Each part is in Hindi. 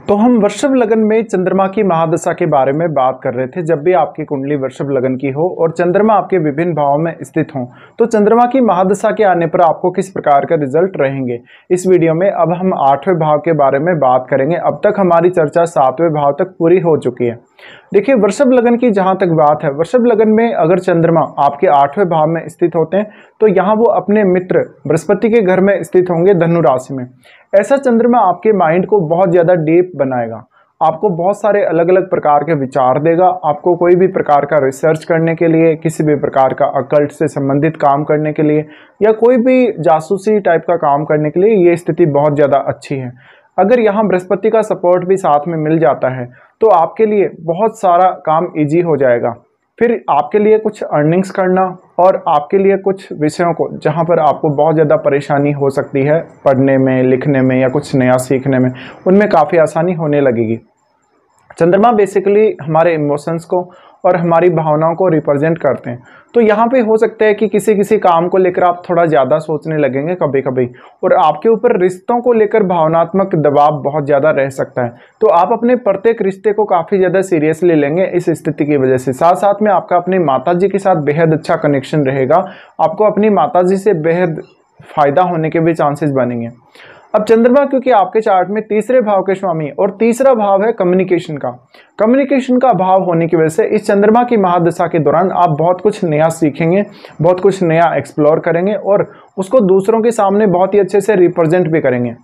तो हम वृषभ लगन में चंद्रमा की महादशा के बारे में बात कर रहे थे। जब भी आपकी कुंडली वृषभ लगन की हो और चंद्रमा आपके विभिन्न भावों में स्थित हो तो चंद्रमा की महादशा के आने पर आपको किस प्रकार का रिजल्ट रहेंगे। इस वीडियो में अब हम 8वें भाव के बारे में बात करेंगे। अब तक हमारी चर्चा 7वें भाव तक पूरी हो चुकी है। देखिए, वृषभ लगन की जहां तक बात है, वृषभ लगन में अगर चंद्रमा आपके 8वें भाव में स्थित होते हैं तो यहाँ वो अपने मित्र बृहस्पति के घर में स्थित होंगे, धनु राशि में। ऐसा चंद्रमा आपके माइंड को बहुत ज्यादा डीप बनाएगा, आपको बहुत सारे अलग अलग प्रकार के विचार देगा। आपको कोई भी प्रकार का रिसर्च करने के लिए, किसी भी प्रकार का अकल्ट से संबंधित काम करने के लिए या कोई भी जासूसी टाइप का काम करने के लिए ये स्थिति बहुत ज़्यादा अच्छी है। अगर यहाँ बृहस्पति का सपोर्ट भी साथ में मिल जाता है तो आपके लिए बहुत सारा काम इजी हो जाएगा। फिर आपके लिए कुछ अर्निंग्स करना और आपके लिए कुछ विषयों को जहाँ पर आपको बहुत ज़्यादा परेशानी हो सकती है पढ़ने में, लिखने में या कुछ नया सीखने में, उनमें काफ़ी आसानी होने लगेगी। चंद्रमा बेसिकली हमारे इमोशंस को और हमारी भावनाओं को रिप्रेजेंट करते हैं। तो यहाँ पे हो सकता है कि किसी किसी काम को लेकर आप थोड़ा ज़्यादा सोचने लगेंगे कभी कभी, और आपके ऊपर रिश्तों को लेकर भावनात्मक दबाव बहुत ज़्यादा रह सकता है। तो आप अपने प्रत्येक रिश्ते को काफ़ी ज़्यादा सीरियसली लेंगे इस स्थिति की वजह से। साथ साथ में आपका अपनी माताजी के साथ बेहद अच्छा कनेक्शन रहेगा, आपको अपनी माताजी से बेहद फायदा होने के भी चांसेस बनेंगे। अब चंद्रमा क्योंकि आपके चार्ट में तीसरे भाव के स्वामी और तीसरा भाव है कम्युनिकेशन का भाव होने की वजह से इस चंद्रमा की महादशा के दौरान आप बहुत कुछ नया सीखेंगे, बहुत कुछ नया एक्सप्लोर करेंगे और उसको दूसरों के सामने बहुत ही अच्छे से रिप्रेजेंट भी करेंगे।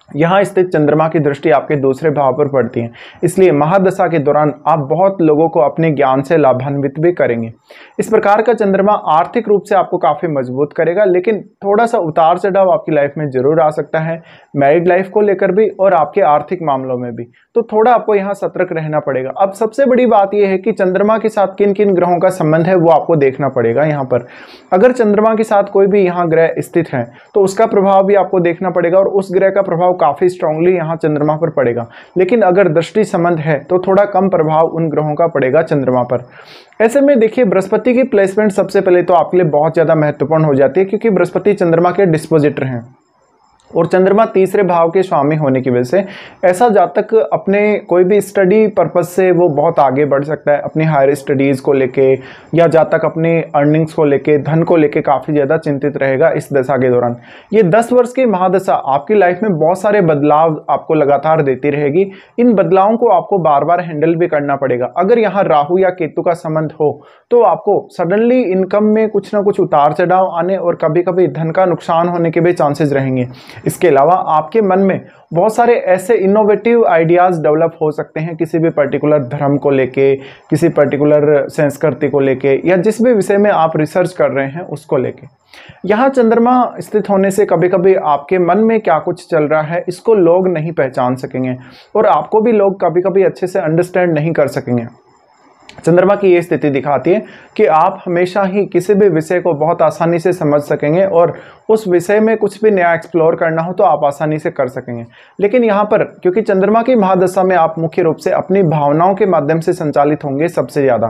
यहाँ स्थित चंद्रमा की दृष्टि आपके दूसरे भाव पर पड़ती है, इसलिए महादशा के दौरान आप बहुत लोगों को अपने ज्ञान से लाभान्वित भी करेंगे। इस प्रकार का चंद्रमा आर्थिक रूप से आपको काफ़ी मजबूत करेगा, लेकिन थोड़ा सा उतार चढ़ाव आपकी लाइफ में जरूर आ सकता है, मैरिड लाइफ को लेकर भी और आपके आर्थिक मामलों में भी। तो थोड़ा आपको यहाँ सतर्क रहना पड़ेगा। अब सबसे बड़ी बात यह है कि चंद्रमा के साथ किन किन ग्रहों का संबंध है वो आपको देखना पड़ेगा। यहाँ पर अगर चंद्रमा के साथ कोई भी यहाँ ग्रह स्थित है तो उसका प्रभाव भी आपको देखना पड़ेगा और उस ग्रह का प्रभाव काफी स्ट्रांगली यहाँ चंद्रमा पर पड़ेगा। लेकिन अगर दृष्टि संबंध है तो थोड़ा कम प्रभाव उन ग्रहों का पड़ेगा चंद्रमा पर। ऐसे में देखिए, बृहस्पति की प्लेसमेंट सबसे पहले तो आपके लिए बहुत ज्यादा महत्वपूर्ण हो जाती है, क्योंकि बृहस्पति चंद्रमा के डिस्पोजिटर हैं और चंद्रमा तीसरे भाव के स्वामी होने की वजह से ऐसा जातक अपने कोई भी स्टडी पर्पस से वो बहुत आगे बढ़ सकता है, अपनी हायर स्टडीज को लेके, या जातक अपनी अर्निंग्स को लेके, धन को लेके काफ़ी ज़्यादा चिंतित रहेगा इस दशा के दौरान। ये 10 वर्ष की महादशा आपकी लाइफ में बहुत सारे बदलाव आपको लगातार देती रहेगी। इन बदलावों को आपको बार बार हैंडल भी करना पड़ेगा। अगर यहाँ राहु या केतु का संबंध हो तो आपको सडनली इनकम में कुछ ना कुछ उतार चढ़ाव आने और कभी कभी धन का नुकसान होने के भी चांसेस रहेंगे। इसके अलावा आपके मन में बहुत सारे ऐसे इनोवेटिव आइडियाज डेवलप हो सकते हैं किसी भी पर्टिकुलर धर्म को लेके, किसी पर्टिकुलर संस्कृति को लेके, या जिस भी विषय में आप रिसर्च कर रहे हैं उसको लेके। यहाँ चंद्रमा स्थित होने से कभी कभी आपके मन में क्या कुछ चल रहा है इसको लोग नहीं पहचान सकेंगे और आपको भी लोग कभी कभी अच्छे से अंडरस्टैंड नहीं कर सकेंगे। चंद्रमा की ये स्थिति दिखाती है कि आप हमेशा ही किसी भी विषय को बहुत आसानी से समझ सकेंगे और उस विषय में कुछ भी नया एक्सप्लोर करना हो तो आप आसानी से कर सकेंगे। लेकिन यहाँ पर क्योंकि चंद्रमा की महादशा में आप मुख्य रूप से अपनी भावनाओं के माध्यम से संचालित होंगे सबसे ज़्यादा,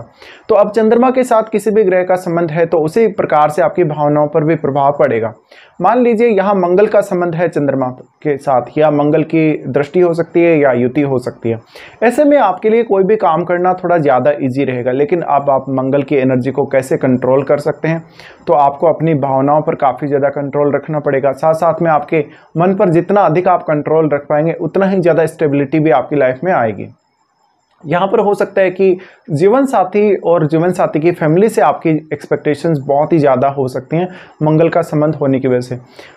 तो अब चंद्रमा के साथ किसी भी ग्रह का संबंध है तो उसी प्रकार से आपकी भावनाओं पर भी प्रभाव पड़ेगा। मान लीजिए यहाँ मंगल का संबंध है चंद्रमा के साथ, या मंगल की दृष्टि हो सकती है या युति हो सकती है। ऐसे में आपके लिए कोई भी काम करना थोड़ा ज़्यादा ईजी रहेगा। लेकिन अब आप मंगल की एनर्जी को कैसे कंट्रोल कर सकते हैं, तो आपको अपनी भावनाओं पर काफ़ी ज़्यादा कंट्रोल रखना पड़ेगा। साथ साथ में आपके मन पर जितना अधिक आप कंट्रोल रख पाएंगे उतना ही ज़्यादा स्टेबिलिटी भी आपकी लाइफ में आएगी। यहाँ पर हो सकता है कि जीवन साथी और जीवन साथी की फैमिली से आपकी एक्सपेक्टेशंस बहुत ही ज़्यादा हो सकती हैं मंगल का संबंध होने की वजह से।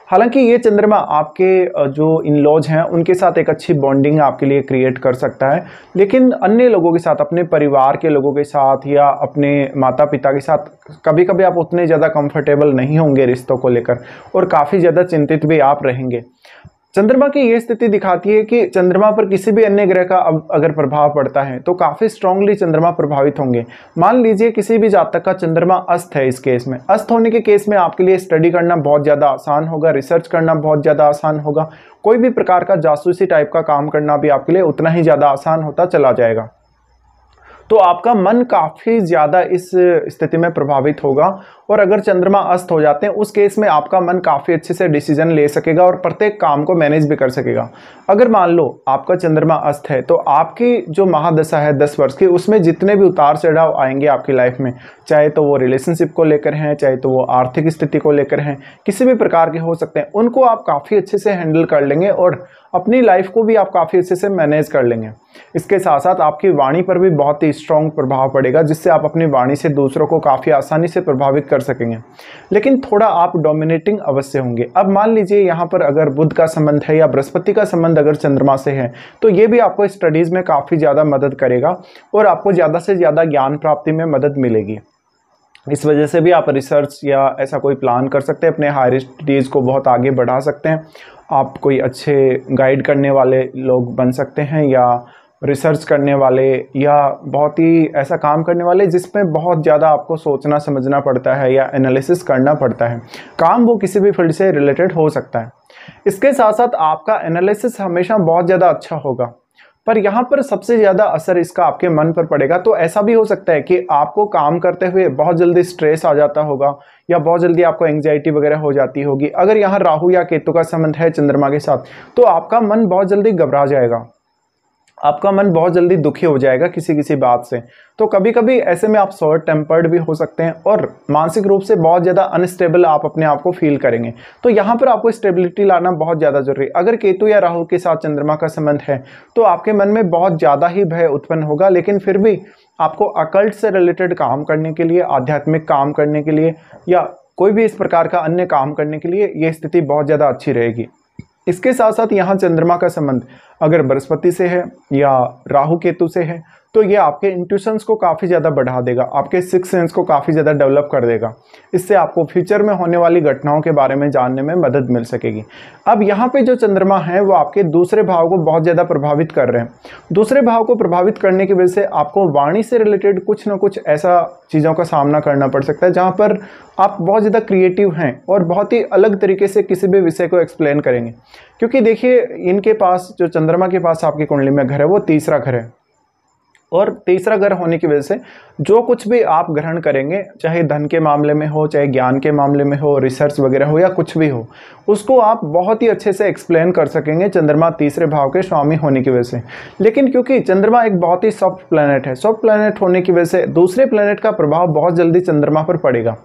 हालांकि ये चंद्रमा आपके जो इन लॉज हैं उनके साथ एक अच्छी बॉन्डिंग आपके लिए क्रिएट कर सकता है, लेकिन अन्य लोगों के साथ, अपने परिवार के लोगों के साथ या अपने माता पिता के साथ कभी कभी आप उतने ज़्यादा कंफर्टेबल नहीं होंगे रिश्तों को लेकर और काफ़ी ज़्यादा चिंतित भी आप रहेंगे। चंद्रमा की ये स्थिति दिखाती है कि चंद्रमा पर किसी भी अन्य ग्रह का अगर प्रभाव पड़ता है तो काफ़ी स्ट्रांगली चंद्रमा प्रभावित होंगे। मान लीजिए किसी भी जातक का चंद्रमा अस्त है, इस केस में अस्त होने के केस में आपके लिए स्टडी करना बहुत ज़्यादा आसान होगा, रिसर्च करना बहुत ज़्यादा आसान होगा, कोई भी प्रकार का जासूसी टाइप का काम करना भी आपके लिए उतना ही ज़्यादा आसान होता चला जाएगा। तो आपका मन काफ़ी ज़्यादा इस स्थिति में प्रभावित होगा और अगर चंद्रमा अस्त हो जाते हैं उस केस में आपका मन काफ़ी अच्छे से डिसीजन ले सकेगा और प्रत्येक काम को मैनेज भी कर सकेगा। अगर मान लो आपका चंद्रमा अस्त है तो आपकी जो महादशा है 10 वर्ष की, उसमें जितने भी उतार चढ़ाव आएंगे आपकी लाइफ में, चाहे तो वो रिलेशनशिप को लेकर हैं, चाहे तो वो आर्थिक स्थिति को लेकर हैं, किसी भी प्रकार के हो सकते हैं, उनको आप काफ़ी अच्छे से हैंडल कर लेंगे और अपनी लाइफ को भी आप काफ़ी अच्छे से मैनेज कर लेंगे। इसके साथ साथ आपकी वाणी पर भी बहुत ही स्ट्रॉन्ग प्रभाव पड़ेगा, जिससे आप अपनी वाणी से दूसरों को काफ़ी आसानी से प्रभावित कर सकेंगे। लेकिन थोड़ा आप डोमिनेटिंग अवश्य होंगे। अब मान लीजिए यहाँ पर अगर बुध का संबंध है या बृहस्पति का संबंध अगर चंद्रमा से है, तो ये भी आपको स्टडीज़ में काफ़ी ज़्यादा मदद करेगा और आपको ज़्यादा से ज़्यादा ज्ञान प्राप्ति में मदद मिलेगी। इस वजह से भी आप रिसर्च या ऐसा कोई प्लान कर सकते हैं, अपने हायर स्टडीज़ को बहुत आगे बढ़ा सकते हैं। आप कोई अच्छे गाइड करने वाले लोग बन सकते हैं, या रिसर्च करने वाले, या बहुत ही ऐसा काम करने वाले जिसमें बहुत ज़्यादा आपको सोचना समझना पड़ता है या एनालिसिस करना पड़ता है। काम वो किसी भी फील्ड से रिलेटेड हो सकता है। इसके साथ साथ आपका एनालिसिस हमेशा बहुत ज़्यादा अच्छा होगा, पर यहाँ पर सबसे ज़्यादा असर इसका आपके मन पर पड़ेगा। तो ऐसा भी हो सकता है कि आपको काम करते हुए बहुत जल्दी स्ट्रेस आ जाता होगा या बहुत जल्दी आपको एंग्जाइटी वगैरह हो जाती होगी। अगर यहाँ राहु या केतु का संबंध है चंद्रमा के साथ, तो आपका मन बहुत जल्दी घबरा जाएगा, आपका मन बहुत जल्दी दुखी हो जाएगा किसी किसी बात से। तो कभी कभी ऐसे में आप शॉर्ट टेम्पर्ड भी हो सकते हैं और मानसिक रूप से बहुत ज़्यादा अनस्टेबल आप अपने आप को फील करेंगे। तो यहाँ पर आपको स्टेबिलिटी लाना बहुत ज़्यादा जरूरी है। अगर केतु या राहु के साथ चंद्रमा का संबंध है तो आपके मन में बहुत ज़्यादा ही भय उत्पन्न होगा, लेकिन फिर भी आपको अकल्ट से रिलेटेड काम करने के लिए, आध्यात्मिक काम करने के लिए, या कोई भी इस प्रकार का अन्य काम करने के लिए ये स्थिति बहुत ज़्यादा अच्छी रहेगी। इसके साथ साथ यहाँ चंद्रमा का संबंध अगर बृहस्पति से है या राहु केतु से है, तो ये आपके इंट्यूशंस को काफ़ी ज़्यादा बढ़ा देगा, आपके सिक्स सेंस को काफ़ी ज़्यादा डेवलप कर देगा। इससे आपको फ्यूचर में होने वाली घटनाओं के बारे में जानने में मदद मिल सकेगी। अब यहाँ पे जो चंद्रमा है वो आपके दूसरे भाव को बहुत ज़्यादा प्रभावित कर रहे हैं। दूसरे भाव को प्रभावित करने की वजह से आपको वाणी से रिलेटेड कुछ ना कुछ ऐसा चीज़ों का सामना करना पड़ सकता है जहाँ पर आप बहुत ज़्यादा क्रिएटिव हैं और बहुत ही अलग तरीके से किसी भी विषय को एक्सप्लेन करेंगे। क्योंकि देखिए, इनके पास जो चंद्रमा के पास आपकी कुंडली में घर है वो तीसरा घर है, और तीसरा घर होने की वजह से जो कुछ भी आप ग्रहण करेंगे, चाहे धन के मामले में हो, चाहे ज्ञान के मामले में हो, रिसर्च वगैरह हो या कुछ भी हो, उसको आप बहुत ही अच्छे से एक्सप्लेन कर सकेंगे चंद्रमा तीसरे भाव के स्वामी होने की वजह से। लेकिन क्योंकि चंद्रमा एक बहुत ही सॉफ्ट प्लैनेट है, सॉफ्ट प्लैनेट होने की वजह से दूसरे प्लैनेट का प्रभाव बहुत जल्दी चंद्रमा पर पड़ेगा।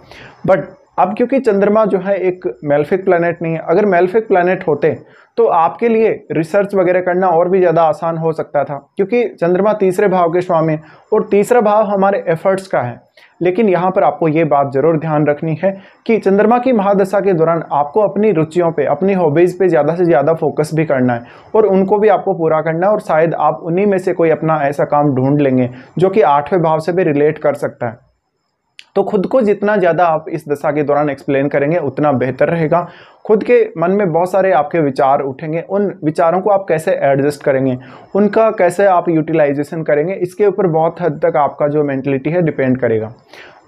बट अब क्योंकि चंद्रमा जो है एक मेलेफिक प्लैनेट नहीं है, अगर मेलेफिक प्लैनेट होते तो आपके लिए रिसर्च वगैरह करना और भी ज़्यादा आसान हो सकता था, क्योंकि चंद्रमा तीसरे भाव के स्वामी और तीसरा भाव हमारे एफर्ट्स का है। लेकिन यहाँ पर आपको ये बात जरूर ध्यान रखनी है कि चंद्रमा की महादशा के दौरान आपको अपनी रुचियों पे, अपनी हॉबीज़ पे ज़्यादा से ज़्यादा फोकस भी करना है और उनको भी आपको पूरा करना है, और शायद आप उन्हीं में से कोई अपना ऐसा काम ढूंढ लेंगे जो कि आठवें भाव से भी रिलेट कर सकता है। तो खुद को जितना ज़्यादा आप इस दशा के दौरान एक्सप्लेन करेंगे उतना बेहतर रहेगा। खुद के मन में बहुत सारे आपके विचार उठेंगे, उन विचारों को आप कैसे एडजस्ट करेंगे, उनका कैसे आप यूटिलाइजेशन करेंगे, इसके ऊपर बहुत हद तक आपका जो मेंटलिटी है डिपेंड करेगा।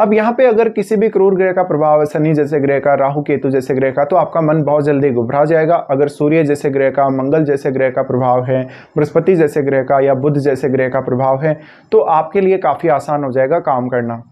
अब यहाँ पे अगर किसी भी क्रूर ग्रह का प्रभाव है, शनि जैसे ग्रह का, राहु केतु जैसे ग्रह का, तो आपका मन बहुत जल्दी घबरा जाएगा। अगर सूर्य जैसे ग्रह का, मंगल जैसे ग्रह का प्रभाव है, बृहस्पति जैसे ग्रह का या बुध जैसे ग्रह का प्रभाव है, तो आपके लिए काफ़ी आसान हो जाएगा काम करना।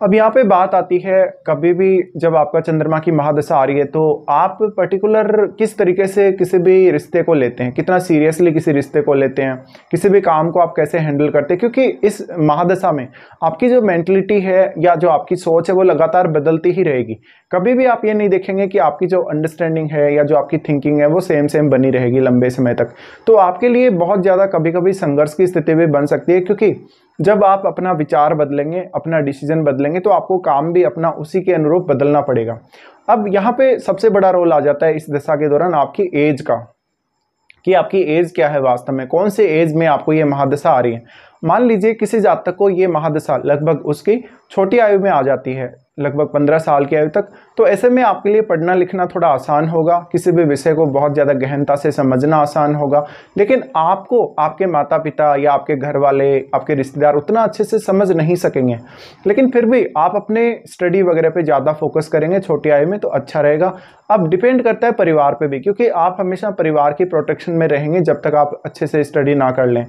अब यहाँ पे बात आती है, कभी भी जब आपका चंद्रमा की महादशा आ रही है तो आप पर्टिकुलर किस तरीके से किसी भी रिश्ते को लेते हैं, कितना सीरियसली किसी रिश्ते को लेते हैं, किसी भी काम को आप कैसे हैंडल करते हैं, क्योंकि इस महादशा में आपकी जो मेंटलिटी है या जो आपकी सोच है वो लगातार बदलती ही रहेगी। कभी भी आप ये नहीं देखेंगे कि आपकी जो अंडरस्टैंडिंग है या जो आपकी थिंकिंग है वो सेम बनी रहेगी लंबे समय तक। तो आपके लिए बहुत ज़्यादा कभी कभी संघर्ष की स्थिति भी बन सकती है, क्योंकि जब आप अपना विचार बदलेंगे, अपना डिसीजन बदलेंगे, तो आपको काम भी अपना उसी के अनुरूप बदलना पड़ेगा। अब यहाँ पे सबसे बड़ा रोल आ जाता है इस दशा के दौरान आपकी एज का, कि आपकी एज क्या है, वास्तव में कौन से एज में आपको ये महादशा आ रही है। मान लीजिए किसी जातक को ये महादशा लगभग उसकी छोटी आयु में आ जाती है, लगभग 15 साल की आयु तक, तो ऐसे में आपके लिए पढ़ना लिखना थोड़ा आसान होगा, किसी भी विषय को बहुत ज़्यादा गहनता से समझना आसान होगा। लेकिन आपको आपके माता पिता या आपके घर वाले, आपके रिश्तेदार उतना अच्छे से समझ नहीं सकेंगे। लेकिन फिर भी आप अपने स्टडी वगैरह पे ज़्यादा फोकस करेंगे छोटी आयु में तो अच्छा रहेगा। अब डिपेंड करता है परिवार पे भी, क्योंकि आप हमेशा परिवार की प्रोटेक्शन में रहेंगे जब तक आप अच्छे से स्टडी ना कर लें।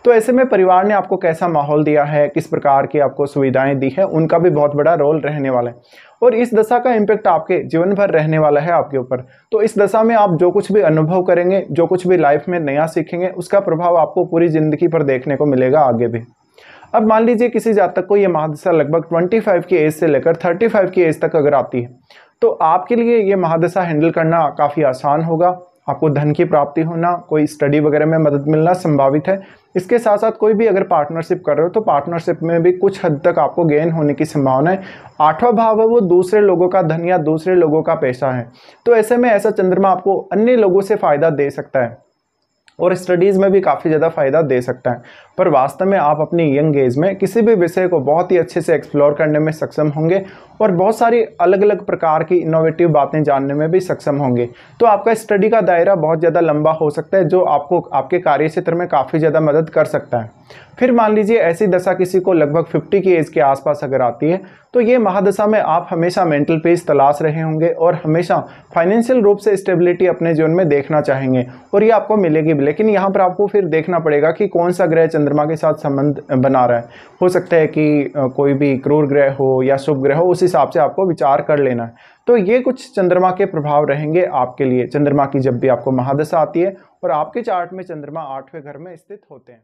तो ऐसे में परिवार ने आपको कैसा माहौल दिया है, किस प्रकार की आपको सुविधाएं दी है, उनका भी बहुत बड़ा रोल रहने वाला है। और इस दशा का इम्पैक्ट आपके जीवन भर रहने वाला है आपके ऊपर। तो इस दशा में आप जो कुछ भी अनुभव करेंगे, जो कुछ भी लाइफ में नया सीखेंगे, उसका प्रभाव आपको पूरी जिंदगी पर देखने को मिलेगा आगे भी। अब मान लीजिए किसी जातक को ये महादशा लगभग 25 की एज से लेकर 35 की एज तक अगर आती है, तो आपके लिए ये महादशा हैंडल करना काफ़ी आसान होगा। आपको धन की प्राप्ति होना, कोई स्टडी वगैरह में मदद मिलना संभावित है। इसके साथ साथ कोई भी अगर पार्टनरशिप कर रहे हो तो पार्टनरशिप में भी कुछ हद तक आपको गेन होने की संभावना है। 8वां भाव है वो दूसरे लोगों का धन या दूसरे लोगों का पैसा है। तो ऐसे में ऐसा चंद्रमा आपको अन्य लोगों से फायदा दे सकता है और स्टडीज़ में भी काफ़ी ज़्यादा फायदा दे सकता है। पर वास्तव में आप अपनी यंग एज में किसी भी विषय को बहुत ही अच्छे से एक्सप्लोर करने में सक्षम होंगे और बहुत सारी अलग अलग प्रकार की इनोवेटिव बातें जानने में भी सक्षम होंगे। तो आपका स्टडी का दायरा बहुत ज़्यादा लंबा हो सकता है, जो आपको आपके कार्य क्षेत्र में काफ़ी ज़्यादा मदद कर सकता है। फिर मान लीजिए ऐसी दशा किसी को लगभग 50 की एज के आसपास अगर आती है, तो ये महादशा में आप हमेशा मेंटल पीस तलाश रहे होंगे और हमेशा फाइनेंशियल रूप से स्टेबिलिटी अपने जीवन में देखना चाहेंगे, और ये आपको मिलेगी भी। लेकिन यहाँ पर आपको फिर देखना पड़ेगा कि कौन सा ग्रह चंद्रमा के साथ संबंध बना रहा है। हो सकता है कि कोई भी क्रूर ग्रह हो या शुभ ग्रह हो, उस हिसाब से आपको विचार कर लेना है। तो ये कुछ चंद्रमा के प्रभाव रहेंगे आपके लिए, चंद्रमा की जब भी आपको महादशा आती है और आपके चार्ट में चंद्रमा 8वें घर में स्थित होते हैं।